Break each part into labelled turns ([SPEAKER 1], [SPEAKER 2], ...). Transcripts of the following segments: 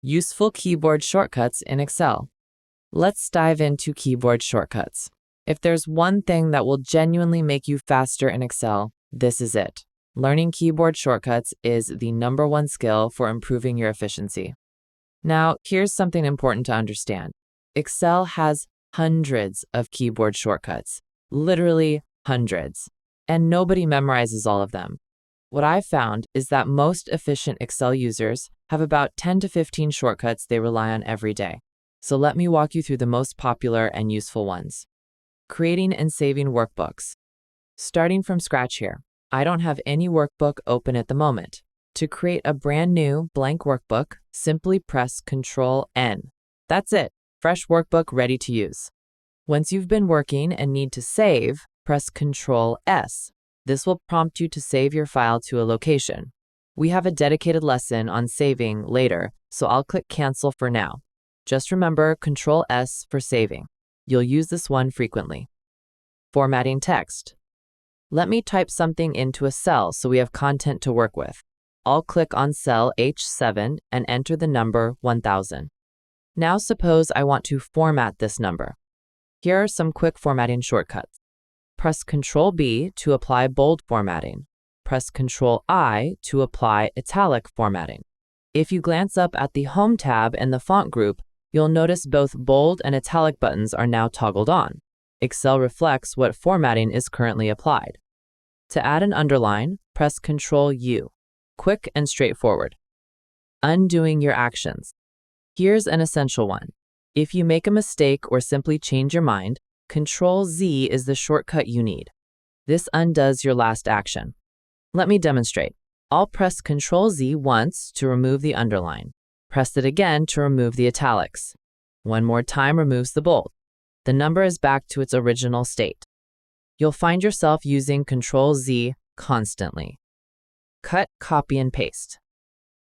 [SPEAKER 1] Useful keyboard shortcuts in Excel. Let's dive into keyboard shortcuts. If there's one thing that will genuinely make you faster in Excel, this is it. Learning keyboard shortcuts is the #1 skill for improving your efficiency. Now, here's something important to understand. Excel has hundreds of keyboard shortcuts, literally hundreds, and nobody memorizes all of them. What I've found is that most efficient Excel users have about 10 to 15 shortcuts they rely on every day. So let me walk you through the most popular and useful ones. Creating and saving workbooks. Starting from scratch here, I don't have any workbook open at the moment. To create a brand new blank workbook, simply press Ctrl-N. That's it, fresh workbook ready to use. Once you've been working and need to save, press Ctrl-S. This will prompt you to save your file to a location. We have a dedicated lesson on saving later, so I'll click Cancel for now. Just remember Ctrl-S for saving. You'll use this one frequently. Formatting text. Let me type something into a cell so we have content to work with. I'll click on cell H7 and enter the number 1000. Now suppose I want to format this number. Here are some quick formatting shortcuts. Press Ctrl-B to apply bold formatting. Press Ctrl-I to apply italic formatting. If you glance up at the Home tab in the font group, you'll notice both bold and italic buttons are now toggled on. Excel reflects what formatting is currently applied. To add an underline, press Ctrl-U. Quick and straightforward. Undoing your actions. Here's an essential one. If you make a mistake or simply change your mind, Ctrl-Z is the shortcut you need. This undoes your last action. Let me demonstrate. I'll press Ctrl-Z once to remove the underline. Press it again to remove the italics. One more time removes the bold. The number is back to its original state. You'll find yourself using Ctrl-Z constantly. Cut, copy, and paste.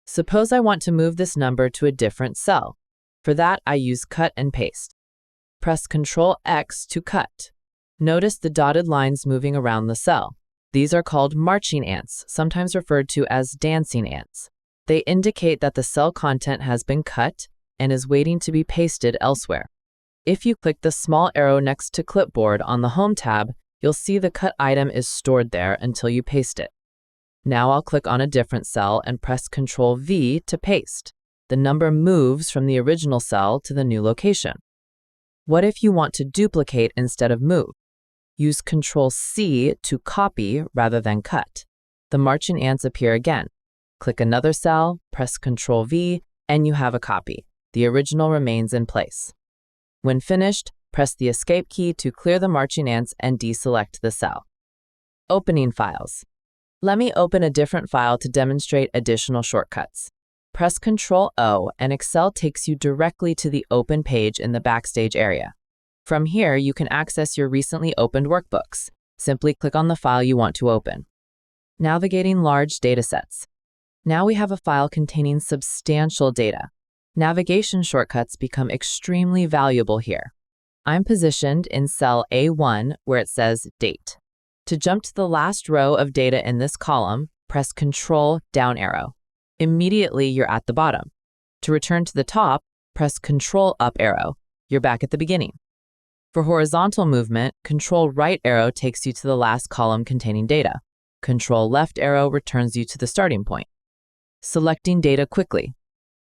[SPEAKER 1] Suppose I want to move this number to a different cell. For that, I use Cut and Paste. Press Ctrl-X to cut. Notice the dotted lines moving around the cell. These are called marching ants, sometimes referred to as dancing ants. They indicate that the cell content has been cut and is waiting to be pasted elsewhere. If you click the small arrow next to Clipboard on the Home tab, you'll see the cut item is stored there until you paste it. Now I'll click on a different cell and press Ctrl-V to paste. The number moves from the original cell to the new location. What if you want to duplicate instead of move? Use Ctrl-C to copy rather than cut. The marching ants appear again. Click another cell, press Ctrl-V, and you have a copy. The original remains in place. When finished, press the Escape key to clear the marching ants and deselect the cell. Opening files. Let me open a different file to demonstrate additional shortcuts. Press Ctrl-O and Excel takes you directly to the Open page in the Backstage area. From here, you can access your recently opened workbooks. Simply click on the file you want to open. Navigating large datasets. Now we have a file containing substantial data. Navigation shortcuts become extremely valuable here. I'm positioned in cell A1 where it says Date. To jump to the last row of data in this column, press Ctrl down arrow. Immediately, you're at the bottom. To return to the top, press Ctrl up arrow. You're back at the beginning. For horizontal movement, Ctrl right arrow takes you to the last column containing data. Ctrl left arrow returns you to the starting point. Selecting data quickly.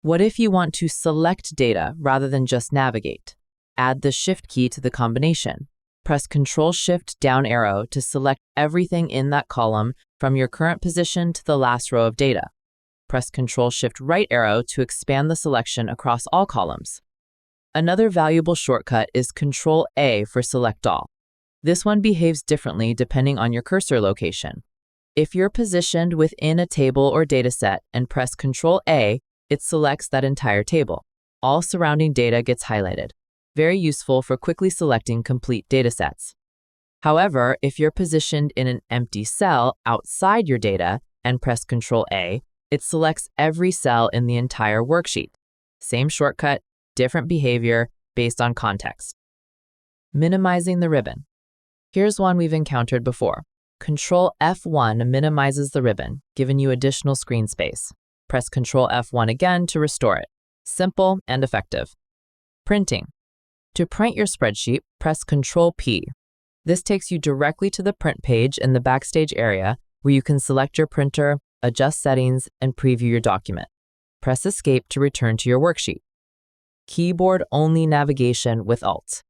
[SPEAKER 1] What if you want to select data rather than just navigate? Add the Shift key to the combination. Press Ctrl-Shift down arrow to select everything in that column from your current position to the last row of data. Press Ctrl-Shift right arrow to expand the selection across all columns. Another valuable shortcut is Ctrl-A for Select All. This one behaves differently depending on your cursor location. If you're positioned within a table or dataset and press Ctrl-A, it selects that entire table. All surrounding data gets highlighted. Very useful for quickly selecting complete datasets. However, if you're positioned in an empty cell outside your data and press Ctrl-A, it selects every cell in the entire worksheet. Same shortcut, different behavior based on context. Minimizing the ribbon. Here's one we've encountered before. Ctrl F1 minimizes the ribbon, giving you additional screen space. Press Ctrl F1 again to restore it. Simple and effective. Printing. To print your spreadsheet, press Ctrl-P. This takes you directly to the print page in the Backstage area where you can select your printer, adjust settings, and preview your document. Press Escape to return to your worksheet. Keyboard-only navigation with Alt.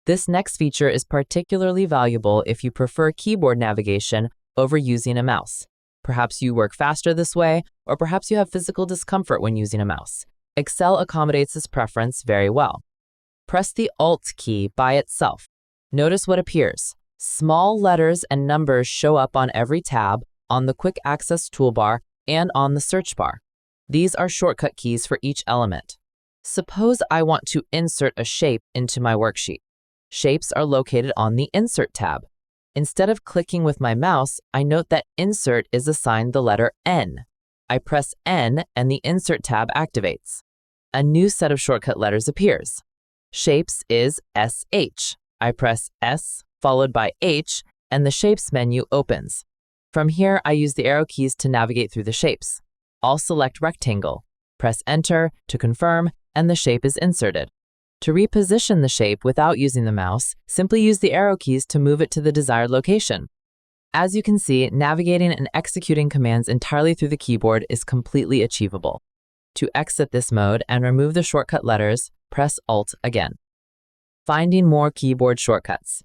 [SPEAKER 1] This next feature is particularly valuable if you prefer keyboard navigation over using a mouse. Perhaps you work faster this way, or perhaps you have physical discomfort when using a mouse. Excel accommodates this preference very well. Press the Alt key by itself. Notice what appears. Small letters and numbers show up on every tab, on the Quick Access toolbar, and on the search bar. These are shortcut keys for each element. Suppose I want to insert a shape into my worksheet. Shapes are located on the Insert tab. Instead of clicking with my mouse, I note that Insert is assigned the letter N. I press N and the Insert tab activates. A new set of shortcut letters appears. Shapes is SH. I press S followed by H and the Shapes menu opens. From here, I use the arrow keys to navigate through the shapes. I'll select Rectangle, press Enter to confirm, and the shape is inserted. To reposition the shape without using the mouse, simply use the arrow keys to move it to the desired location. As you can see, navigating and executing commands entirely through the keyboard is completely achievable. To exit this mode and remove the shortcut letters, press Alt again. Finding more keyboard shortcuts.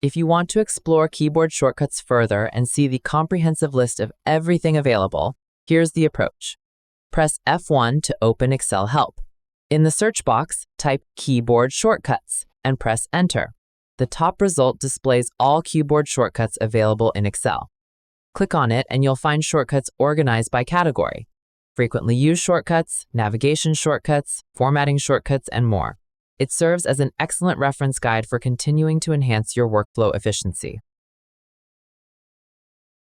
[SPEAKER 1] If you want to explore keyboard shortcuts further and see the comprehensive list of everything available, here's the approach. Press F1 to open Excel Help. In the search box, type Keyboard Shortcuts and press Enter. The top result displays all keyboard shortcuts available in Excel. Click on it and you'll find shortcuts organized by category: frequently used shortcuts, navigation shortcuts, formatting shortcuts, and more. It serves as an excellent reference guide for continuing to enhance your workflow efficiency.